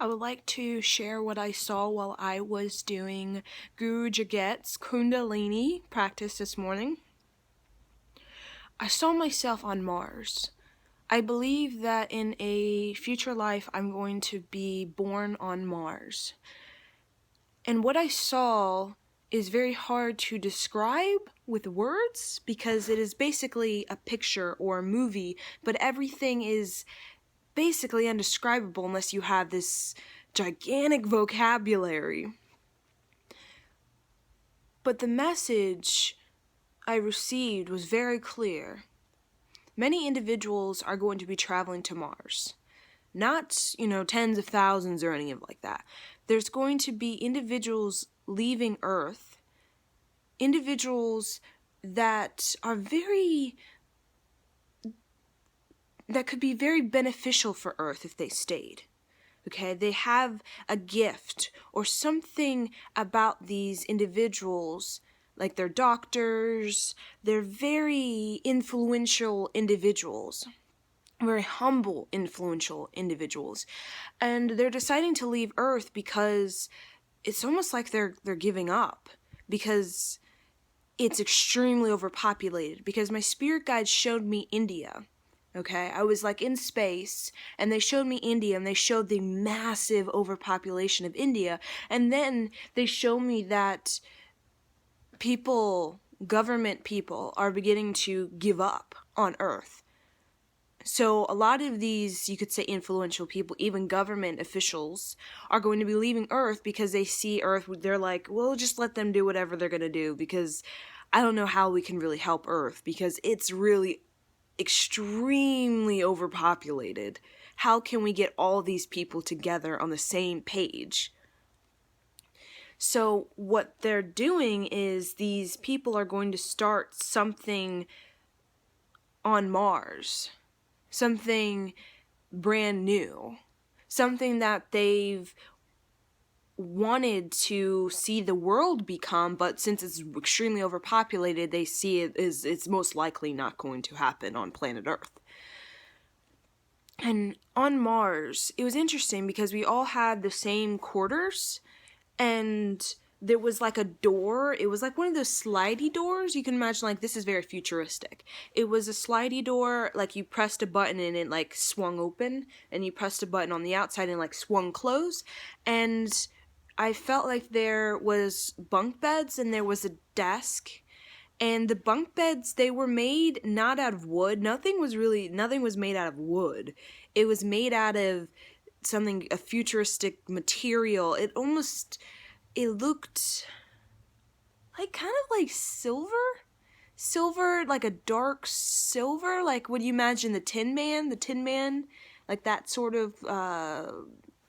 I would like to share what I saw while I was doing Guru Jagat's Kundalini practice this morning. I saw myself on Mars. I believe that in a future life I'm going to be born on Mars. And what I saw is very hard to describe with words because it is basically a picture or a movie, but everything is basically undescribable unless you have this gigantic vocabulary. But the message I received was very clear. Many individuals are going to be traveling to Mars. Not, tens of thousands or anything like that. There's going to be individuals leaving Earth, individuals that could be very beneficial for Earth if they stayed. Okay, they have a gift or something about these individuals, like they're doctors, they're very influential individuals, very humble, influential individuals, and they're deciding to leave Earth because it's almost like they're giving up, because it's extremely overpopulated, because my spirit guide showed me India. Okay, I was like in space, and they showed me India, and they showed the massive overpopulation of India, and then they showed me that government people, are beginning to give up on Earth. So a lot of these, you could say, influential people, even government officials, are going to be leaving Earth because they see Earth, they're like, well, just let them do whatever they're going to do, because I don't know how we can really help Earth, because it's really extremely overpopulated. How can we get all these people together on the same page? So what they're doing is these people are going to start something on Mars, something brand new, something that they've wanted to see the world become, but since it's extremely overpopulated, they see it as it's most likely not going to happen on planet Earth. And on Mars, it was interesting because we all had the same quarters, and there was like a door. It was like one of those slidey doors. You can imagine, like, this is very futuristic. It was a slidey door, like you pressed a button and it like swung open, and you pressed a button on the outside and it like swung closed. And I felt like there was bunk beds and there was a desk. And the bunk beds, they were made not out of wood. Nothing was made out of wood. It was made out of a futuristic material. It looked like kind of like silver, like a dark silver, like when you imagine the Tin Man, like that sort of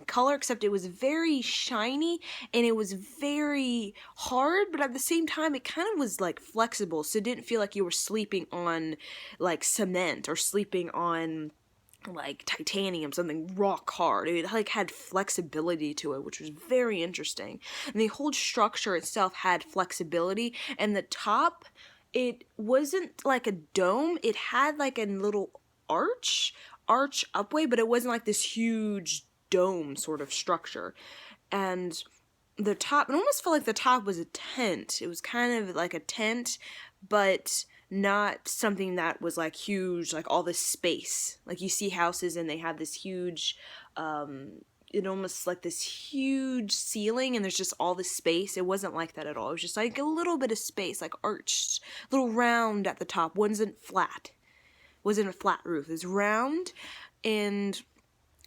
color, except it was very shiny and it was very hard, but at the same time it kind of was like flexible, so it didn't feel like you were sleeping on like cement or sleeping on like titanium, something rock hard. It like had flexibility to it, which was very interesting. And the whole structure itself had flexibility, and the top, it wasn't like a dome, it had like a little arch upway, but it wasn't like this huge dome sort of structure. And the top, it almost felt like the top was a tent. It was kind of like a tent, but not something that was like huge, like all this space. Like you see houses and they have this huge, it almost like this huge ceiling and there's just all this space. It wasn't like that at all. It was just like a little bit of space, like arched, little round at the top. Wasn't flat. Wasn't a flat roof. It was round, and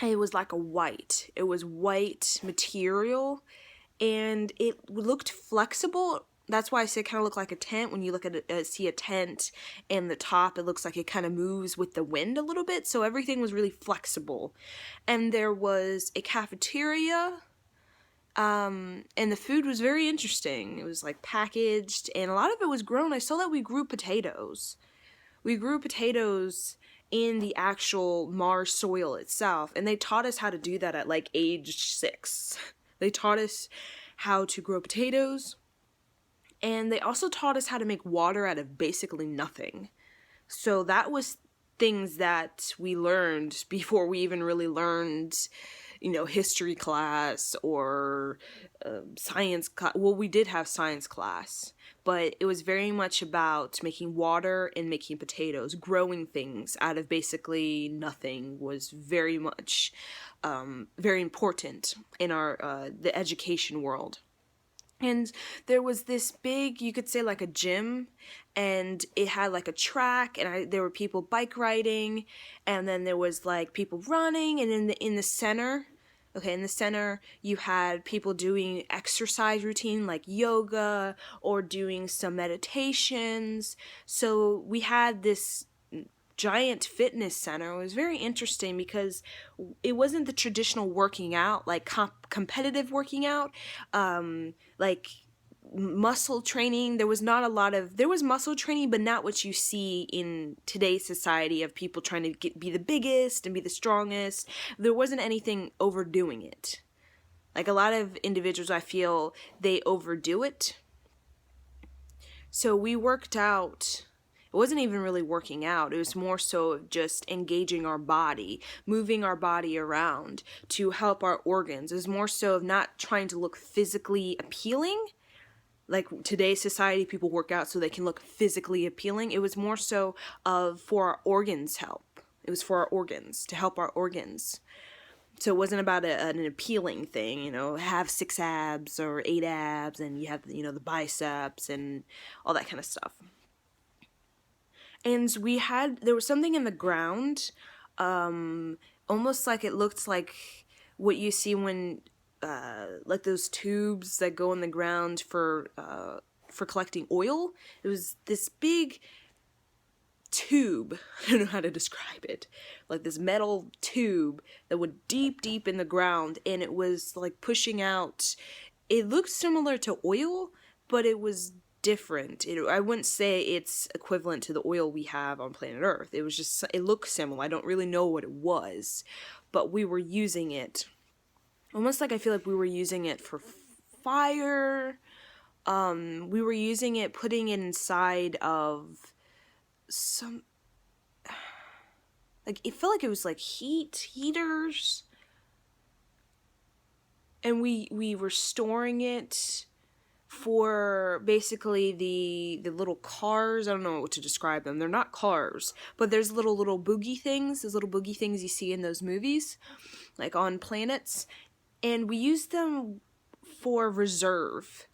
it was like it was white material, and it looked flexible. That's why I say it kind of looked like a tent. When you look at it, see a tent and the top, it looks like it kind of moves with the wind a little bit. So everything was really flexible. And there was a cafeteria, and the food was very interesting. It was like packaged, and a lot of it was grown. I saw that we grew potatoes. We grew potatoes in the actual Mars soil itself, and they taught us how to do that at like age 6. They taught us how to grow potatoes, and they also taught us how to make water out of basically nothing. So that was things that we learned before we even really learned, history class or science class. Well, we did have science class, but it was very much about making water and making potatoes. Growing things out of basically nothing was very much very important in our the education world. And there was this big, you could say like a gym, and it had like a track, and there were people bike riding, and then there was like people running, and in the center, okay, in the center you had people doing exercise routine like yoga or doing some meditations. So we had this giant fitness center. It was very interesting because it wasn't the traditional working out, like competitive working out, like muscle training. There was not a lot of, there was muscle training, but not what you see in today's society of people trying to be the biggest and be the strongest. There wasn't anything overdoing it. Like a lot of individuals, I feel they overdo it. So we worked out. It wasn't even really working out. It was more so just engaging our body, moving our body around to help our organs. It was more so of not trying to look physically appealing. Like today's society, people work out so they can look physically appealing. It was more so for our organs' help. It was for our organs, to help our organs. So it wasn't about an appealing thing, have 6 abs or 8 abs, and you have, the biceps and all that kind of stuff. And there was something in the ground, almost like it looked like what you see when, like those tubes that go in the ground for collecting oil. It was this big tube, I don't know how to describe it, like this metal tube that would deep in the ground, and it was like pushing out, it looked similar to oil, but it was different. I wouldn't say it's equivalent to the oil we have on planet Earth. It was just, it looked similar. I don't really know what it was, but we were using it. Almost like I feel like we were using it for fire. We were using it, putting it inside of some, like, it felt like it was like heaters. And we were storing it for basically the little cars. I don't know what to describe them. They're not cars, but there's little boogie things, those little boogie things you see in those movies, like on planets. And we used them for reserve,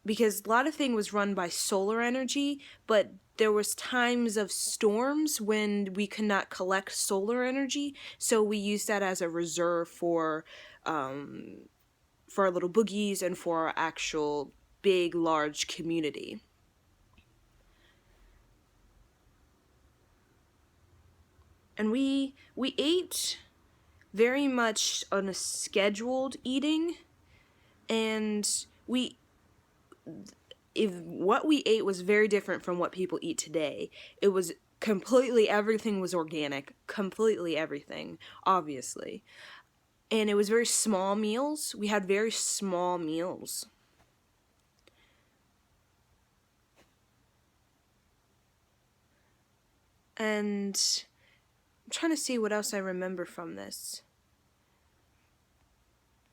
because a lot of thing was run by solar energy, but there was times of storms when we could not collect solar energy, so we used that as a reserve for our little boogies and for our actual big, large community. And we ate very much on a scheduled eating, and what we ate was very different from what people eat today. It was completely, everything was organic, completely everything, obviously. And it was very small meals. We had very small meals. And I'm trying to see what else I remember from this.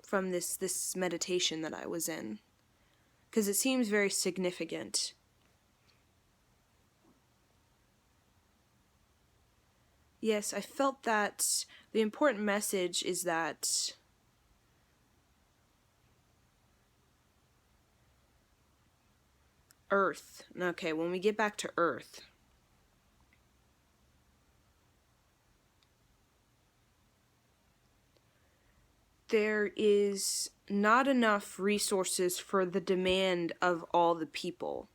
From this meditation that I was in. Because it seems very significant. Yes, I felt that the important message is that Earth. Okay, when we get back to Earth, there is not enough resources for the demand of all the people.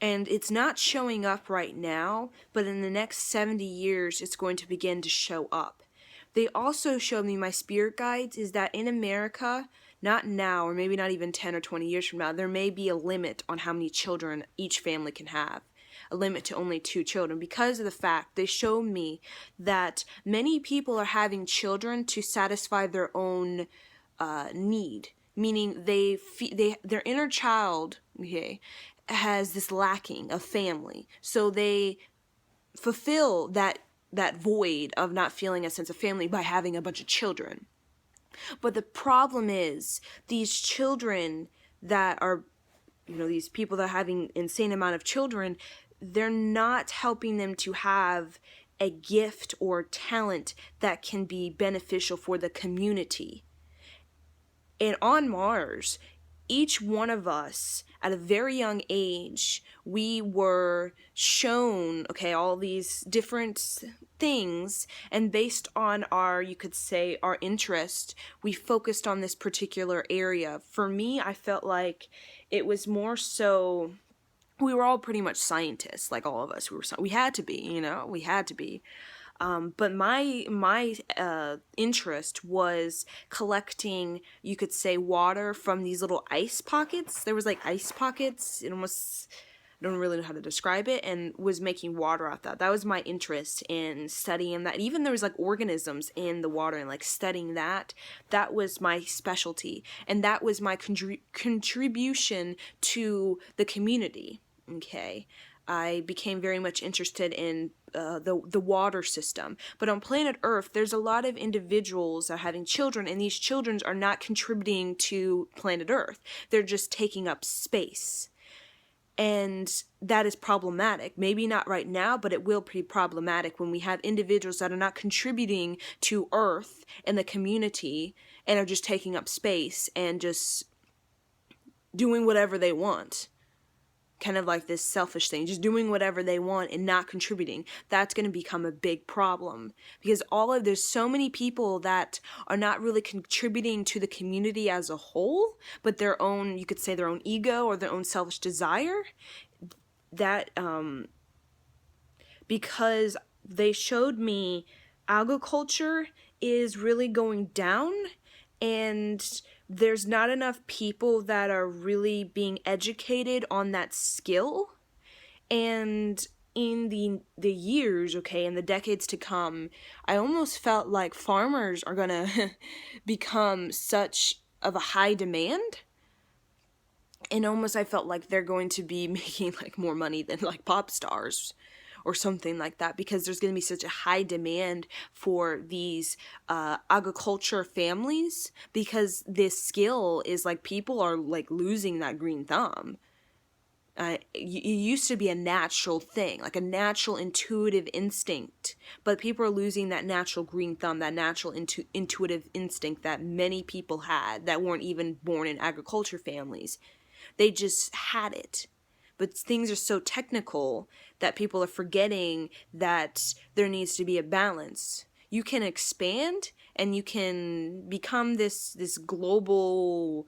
And it's not showing up right now, but in the next 70 years, it's going to begin to show up. They also showed me, my spirit guides, is that in America, not now, or maybe not even 10 or 20 years from now, there may be a limit on how many children each family can have. A limit to only 2 children, because of the fact they showed me that many people are having children to satisfy their own need, meaning their inner child, okay, has this lacking of family, so they fulfill that that void of not feeling a sense of family by having a bunch of children. But the problem is these children that are, these people that are having insane amount of children, they're not helping them to have a gift or talent that can be beneficial for the community. And on Mars, each one of us at a very young age, we were shown, all these different things, and based on our, you could say, our interest, we focused on this particular area. For me, I felt like it was more so, we were all pretty much scientists, like all of us. We had to be, we had to be. But my interest was collecting, you could say, water from these little ice pockets. There was like ice pockets. It almost, I don't really know how to describe it, and was making water out that. That was my interest in studying that. Even there was like organisms in the water and like studying that. That was my specialty, and that was my contribution to the community. Okay. I became very much interested in the water system. But on planet Earth, there's a lot of individuals that are having children, and these children are not contributing to planet Earth. They're just taking up space. And that is problematic. Maybe not right now, but it will be problematic when we have individuals that are not contributing to Earth and the community and are just taking up space and just doing whatever they want. Kind of like this selfish thing, just doing whatever they want and not contributing. That's going to become a big problem, because there's so many people that are not really contributing to the community as a whole, but their own, you could say, their own ego or their own selfish desire. That because they showed me agriculture is really going down, and there's not enough people that are really being educated on that skill. And in the years, in the decades to come, I almost felt like farmers are gonna become such of a high demand. And almost I felt like they're going to be making like more money than like pop stars or something like that, because there's going to be such a high demand for these agriculture families, because this skill is like, people are like losing that green thumb. It used to be a natural thing, like a natural intuitive instinct, but people are losing that natural green thumb, that natural intuitive instinct that many people had that weren't even born in agriculture families. They just had it. But things are so technical that people are forgetting that there needs to be a balance. You can expand and you can become this global,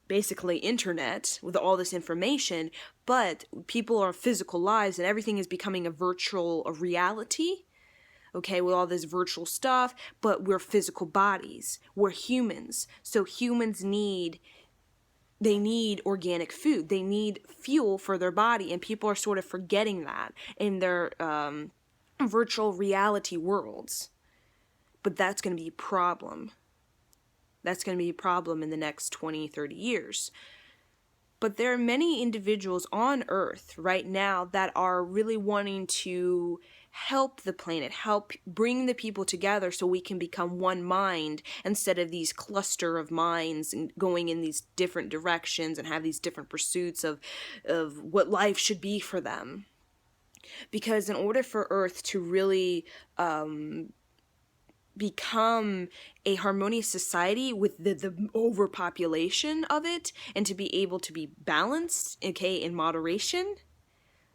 basically internet with all this information, but people are physical lives and everything is becoming a reality. With all this virtual stuff, but we're physical bodies. We're humans. So humans need organic food. They need fuel for their body, and people are sort of forgetting that in their virtual reality worlds. But that's going to be a problem. That's going to be a problem in the next 20, 30 years. But there are many individuals on Earth right now that are really wanting to help the planet, help bring the people together so we can become one mind instead of these cluster of minds and going in these different directions and have these different pursuits of what life should be for them. Because in order for Earth to really become a harmonious society with the overpopulation of it, and to be able to be balanced, in moderation,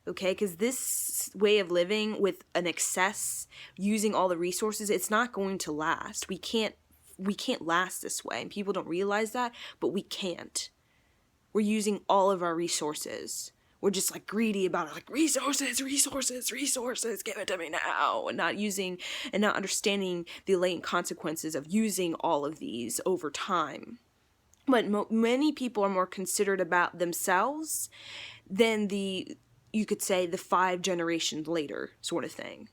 because this way of living with an excess, using all the resources, it's not going to last. We can't last this way, and people don't realize that, but we can't. We're using all of our resources. We're just like greedy about it, like resources, give it to me now, and not understanding the latent consequences of using all of these over time. But many people are more considerate about themselves than you could say, the 5 generations later sort of thing.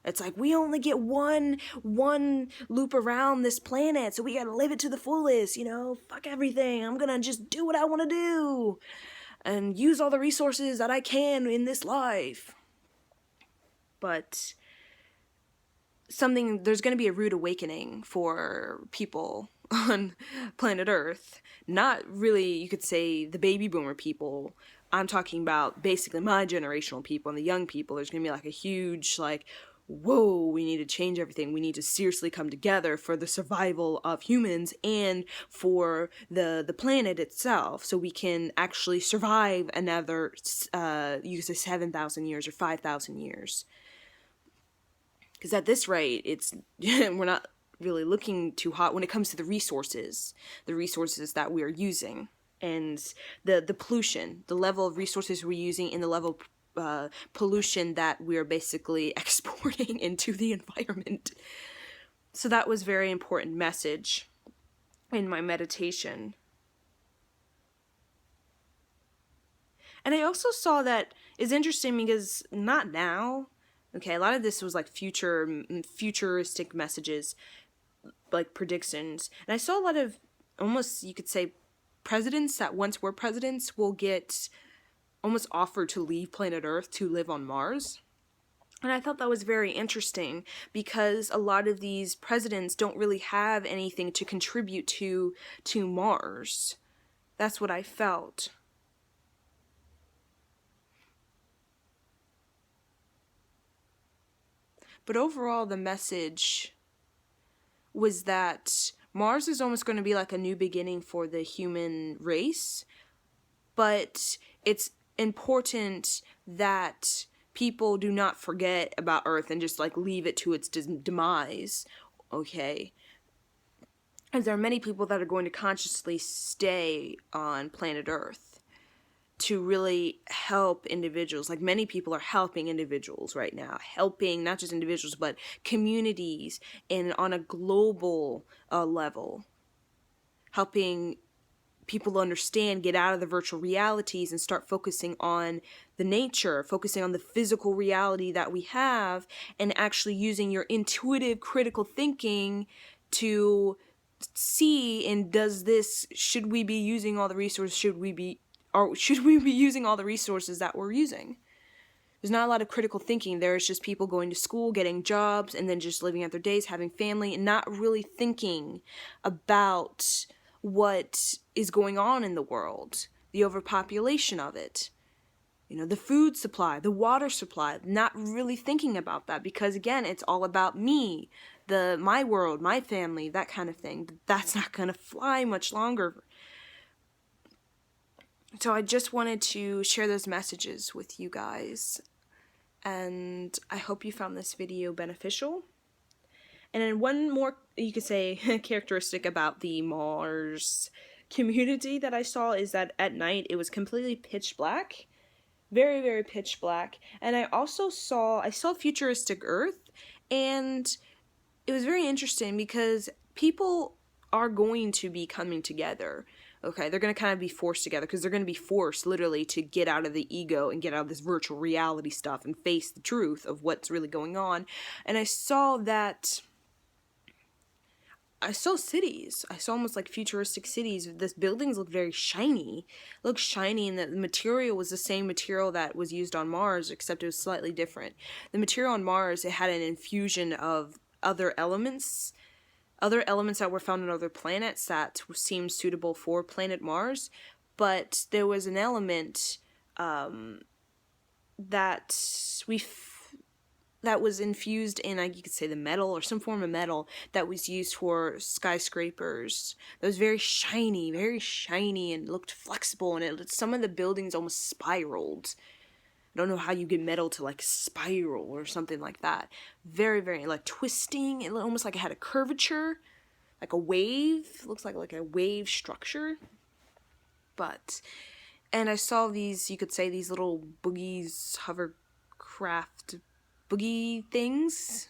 It's like, we only get one loop around this planet, so we gotta live it to the fullest, fuck everything, I'm gonna just do what I want to do and use all the resources that I can in this life. But there's going to be a rude awakening for people on planet Earth. Not really, you could say, the baby boomer people. I'm talking about basically my generational people and the young people. There's going to be like a huge, like, whoa, we need to change everything. We need to seriously come together for the survival of humans and for the planet itself, so we can actually survive another, you could say 7,000 years or 5,000 years. Because at this rate, it's we're not really looking too hot when it comes to the resources that we are using, and the pollution, the level of resources we're using, and the level of pollution that we're basically exporting into the environment. So that was a very important message in my meditation. And I also saw that is interesting because not now. Okay, a lot of this was like futuristic messages, like predictions. And I saw a lot of, almost, you could say, presidents that once were presidents will get almost offered to leave planet Earth to live on Mars. And I thought that was very interesting because a lot of these presidents don't really have anything to contribute to Mars. That's what I felt. But overall, the message was that Mars is almost going to be like a new beginning for the human race, but it's important that people do not forget about Earth and just like leave it to its demise, okay? As there are many people that are going to consciously stay on planet Earth to really help individuals. Like, many people are helping individuals right now, helping not just individuals but communities, and on a global level, helping people understand, get out of the virtual realities and start focusing on the nature, focusing on the physical reality that we have, and actually using your intuitive critical thinking to see, and should we be using all the resources, should we be using all the resources that we're using? There's not a lot of critical thinking. There's just people going to school, getting jobs, and then just living out their days, having family, and not really thinking about what is going on in the world, the overpopulation of it, the food supply, the water supply, not really thinking about that, because again, it's all about me, my world, my family, that kind of thing. But that's not going to fly much longer. So I just wanted to share those messages with you guys, and I hope you found this video beneficial. And then one more, you could say, characteristic about the Mars community that I saw is that at night it was completely pitch black. Very, very pitch black. And I also saw futuristic Earth, and it was very interesting because people are going to be coming together. Okay, they're going to kind of be forced together because they're going to be forced literally to get out of the ego and get out of this virtual reality stuff and face the truth of what's really going on. And I saw cities. I saw almost like futuristic cities. This buildings look very shiny. It looked shiny, and the material was the same material that was used on Mars, except it was slightly different. The material on Mars, it had an infusion of other elements that were found on other planets that seemed suitable for planet Mars, but there was an element that was infused in, you could say, the metal, or some form of metal that was used for skyscrapers. That was very shiny, and looked flexible, and some of the buildings almost spiraled. I don't know how you get metal to like spiral or something like that. Very, very like twisting. It almost like it had a curvature, like a wave. It looks like a wave structure. And I saw these, you could say, these little boogies, hovercraft boogie things.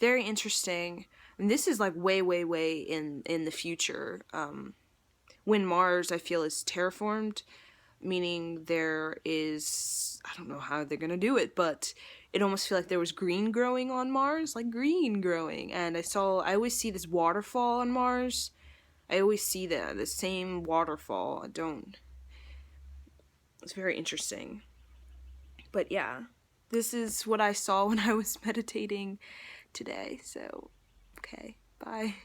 Very interesting. And this is like way, way, way in the future. When Mars, I feel, is terraformed, meaning there is, I don't know how they're gonna do it, but it almost feel like there was green growing on Mars, like green growing. And I always see this waterfall on Mars. I always see the same waterfall. It's very interesting. But yeah, this is what I saw when I was meditating today. So, okay, bye.